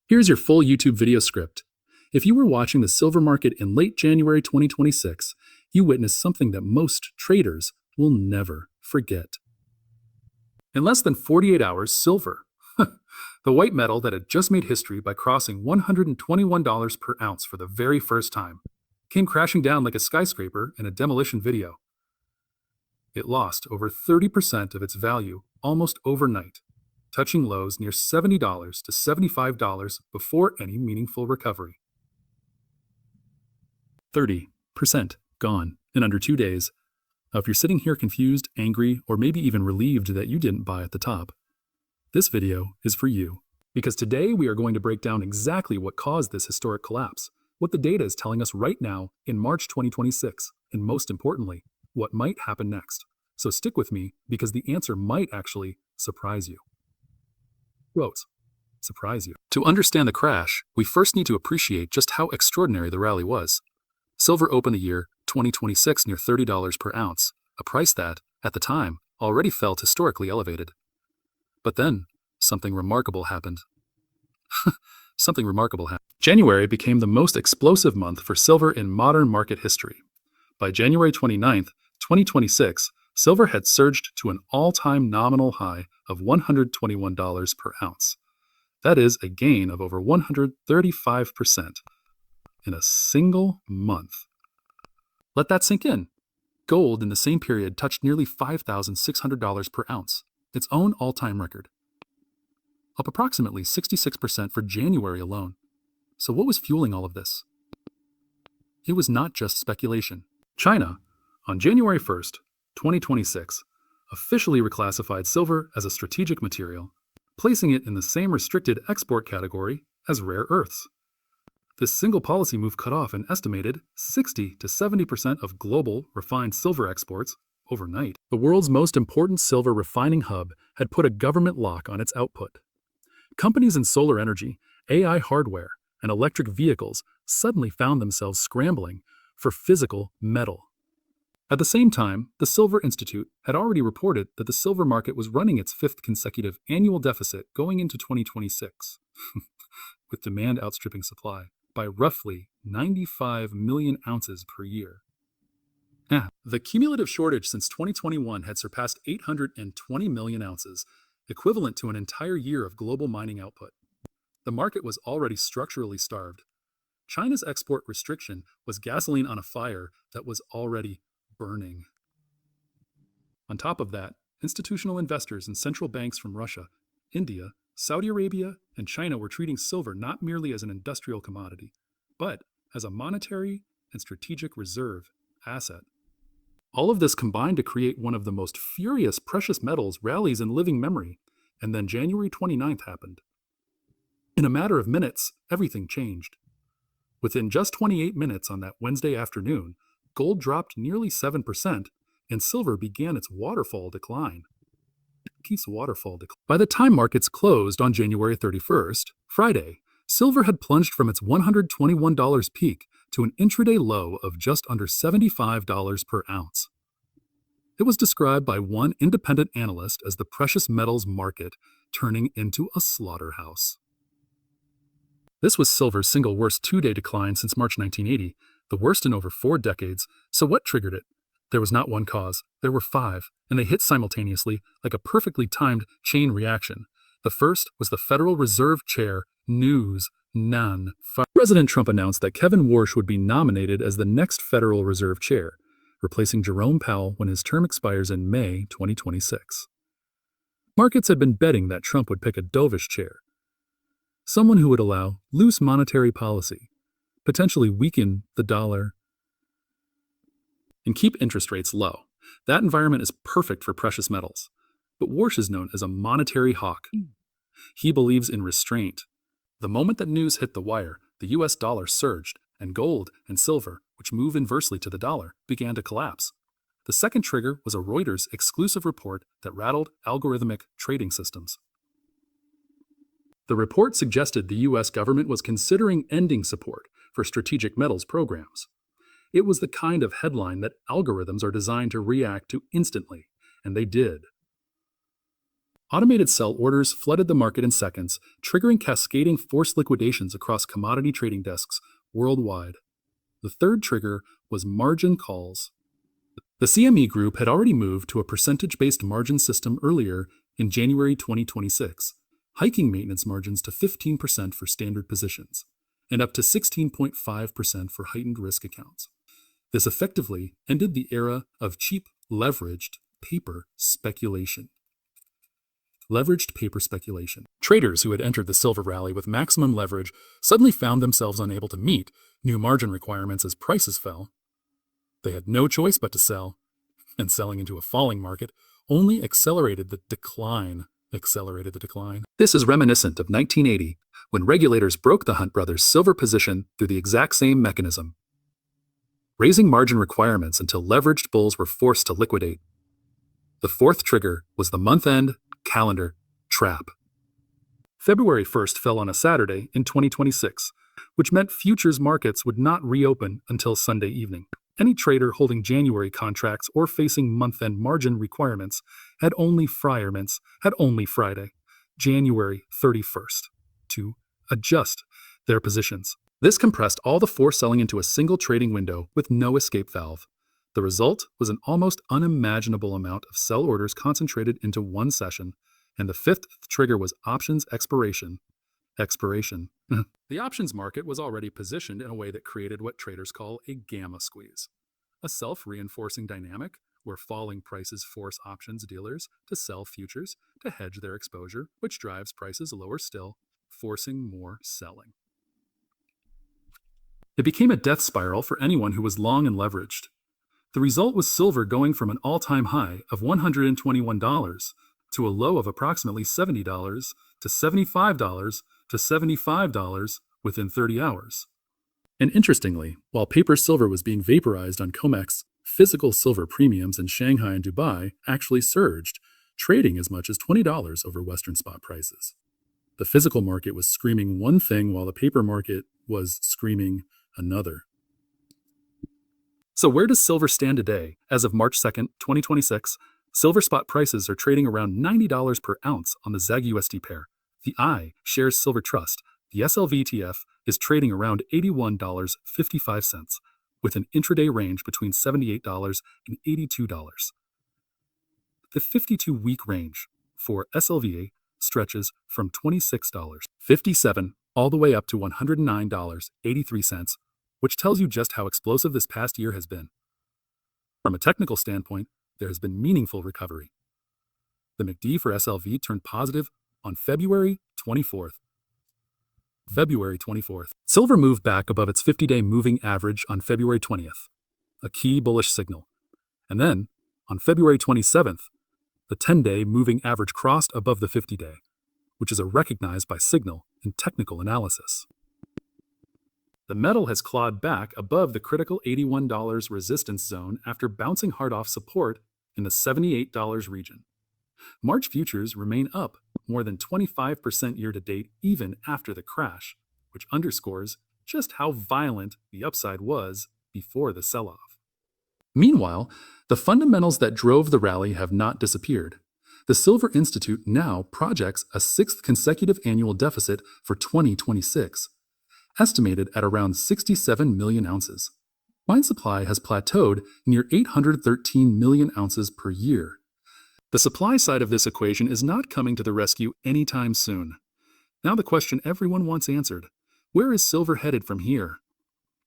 Here's your full YouTube video script. If you were watching the silver market in late January 2026, you witnessed something that most traders will never forget. In less than 48 hours, silver, the white metal that had just made history by crossing $121 per ounce for the very first time, came crashing down like a skyscraper in a demolition video. It lost over 30% of its value almost overnight, touching lows near $70 to $75 before any meaningful recovery. 30% gone in under 2 days. Now, if you're sitting here confused, angry, or maybe even relieved that you didn't buy at the top, this video is for you. Because today we are going to break down exactly what caused this historic collapse, what the data is telling us right now in March 2026, and most importantly, what might happen next. So stick with me because the answer might actually surprise you. Quote, surprise you. To understand the crash, we first need to appreciate just how extraordinary the rally was. Silver opened the year 2026 near $30 per ounce, a price that, at the time, already felt historically elevated. But then, something remarkable happened. January became the most explosive month for silver in modern market history. By January 29th, 2026, silver had surged to an all-time nominal high of $121 per ounce. That is a gain of over 135% in a single month. Let that sink in. Gold in the same period touched nearly $5,600 per ounce, its own all-time record, up approximately 66% for January alone. So what was fueling all of this? It was not just speculation. China, on January 1st, 2026, officially reclassified silver as a strategic material, placing it in the same restricted export category as rare earths. This single policy move cut off an estimated 60 to 70% of global refined silver exports overnight. The world's most important silver refining hub had put a government lock on its output. Companies in solar energy, AI hardware, and electric vehicles suddenly found themselves scrambling for physical metal. At the same time, the Silver Institute had already reported that the silver market was running its fifth consecutive annual deficit going into 2026, with demand outstripping supply by roughly 95 million ounces per year. The cumulative shortage since 2021 had surpassed 820 million ounces, equivalent to an entire year of global mining output. The market was already structurally starved. China's export restriction was gasoline on a fire that was already burning. On top of that, institutional investors and central banks from Russia, India, Saudi Arabia, and China were treating silver not merely as an industrial commodity, but as a monetary and strategic reserve asset. All of this combined to create one of the most furious precious metals rallies in living memory, and then January 29th happened. In a matter of minutes, everything changed. Within just 28 minutes on that Wednesday afternoon, gold dropped nearly 7%, and silver began its waterfall decline. By the time markets closed on January 31st, Friday, silver had plunged from its $121 peak to an intraday low of just under $75 per ounce. It was described by one independent analyst as the precious metals market turning into a slaughterhouse. This was silver's single worst 2-day decline since March 1980, the worst in over 4 decades. So what triggered it? There was not one cause, there were 5, and they hit simultaneously like a perfectly timed chain reaction. The first was the Federal Reserve Chair, News, None. President Trump announced that Kevin Warsh would be nominated as the next Federal Reserve Chair, replacing Jerome Powell when his term expires in May 2026. Markets had been betting that Trump would pick a dovish chair, someone who would allow loose monetary policy, potentially weaken the dollar, and keep interest rates low. That environment is perfect for precious metals. But Warsh is known as a monetary hawk. He believes in restraint. The moment that news hit the wire, the US dollar surged, and gold and silver, which move inversely to the dollar, began to collapse. The second trigger was a Reuters exclusive report that rattled algorithmic trading systems. The report suggested the US government was considering ending support for strategic metals programs. It was the kind of headline that algorithms are designed to react to instantly, and they did. Automated sell orders flooded the market in seconds, triggering cascading forced liquidations across commodity trading desks worldwide. The third trigger was margin calls. The CME Group had already moved to a percentage-based margin system earlier in January 2026, hiking maintenance margins to 15% for standard positions and up to 16.5% for heightened risk accounts. This effectively ended the era of cheap, leveraged paper speculation. Leveraged paper speculation. Traders who had entered the silver rally with maximum leverage suddenly found themselves unable to meet new margin requirements as prices fell. They had no choice but to sell, and selling into a falling market only accelerated the decline. This is reminiscent of 1980, when regulators broke the Hunt brothers' silver position through the exact same mechanism, raising margin requirements until leveraged bulls were forced to liquidate. The fourth trigger was the month-end calendar trap. February 1st fell on a Saturday in 2026, which meant futures markets would not reopen until Sunday evening. Any trader holding January contracts or facing month-end margin requirements had only Friday, January 31st, to adjust their positions. This compressed all the force selling into a single trading window with no escape valve. The result was an almost unimaginable amount of sell orders concentrated into one session, and the fifth trigger was options expiration. The options market was already positioned in a way that created what traders call a gamma squeeze, a self-reinforcing dynamic where falling prices force options dealers to sell futures to hedge their exposure, which drives prices lower still, forcing more selling. It became a death spiral for anyone who was long and leveraged. The result was silver going from an all-time high of $121 to a low of approximately $70 to $75 to $75 within 30 hours. And interestingly, while paper silver was being vaporized on COMEX, physical silver premiums in Shanghai and Dubai actually surged, trading as much as $20 over Western spot prices. The physical market was screaming one thing while the paper market was screaming another. So where does silver stand today? As of March 2nd, 2026, silver spot prices are trading around $90 per ounce on the ZAG-USD pair. The iShares Silver Trust, the SLV ETF, is trading around $81.55, with an intraday range between $78 and $82. The 52-week range for SLVA stretches from $26.57 all the way up to $109.83, which tells you just how explosive this past year has been. From a technical standpoint, there has been meaningful recovery. The MACD for SLV turned positive on February 24th. Silver moved back above its 50-day moving average on February 20th, a key bullish signal. And then, on February 27th, the 10-day moving average crossed above the 50-day, which is a recognized by signal in technical analysis. The metal has clawed back above the critical $81 resistance zone after bouncing hard off support in the $78 region. March futures remain up more than 25% year-to-date even after the crash, which underscores just how violent the upside was before the sell-off. Meanwhile, the fundamentals that drove the rally have not disappeared. The Silver Institute now projects a sixth consecutive annual deficit for 2026, estimated at around 67 million ounces. Mine supply has plateaued near 813 million ounces per year. The supply side of this equation is not coming to the rescue anytime soon. Now the question everyone wants answered: where is silver headed from here?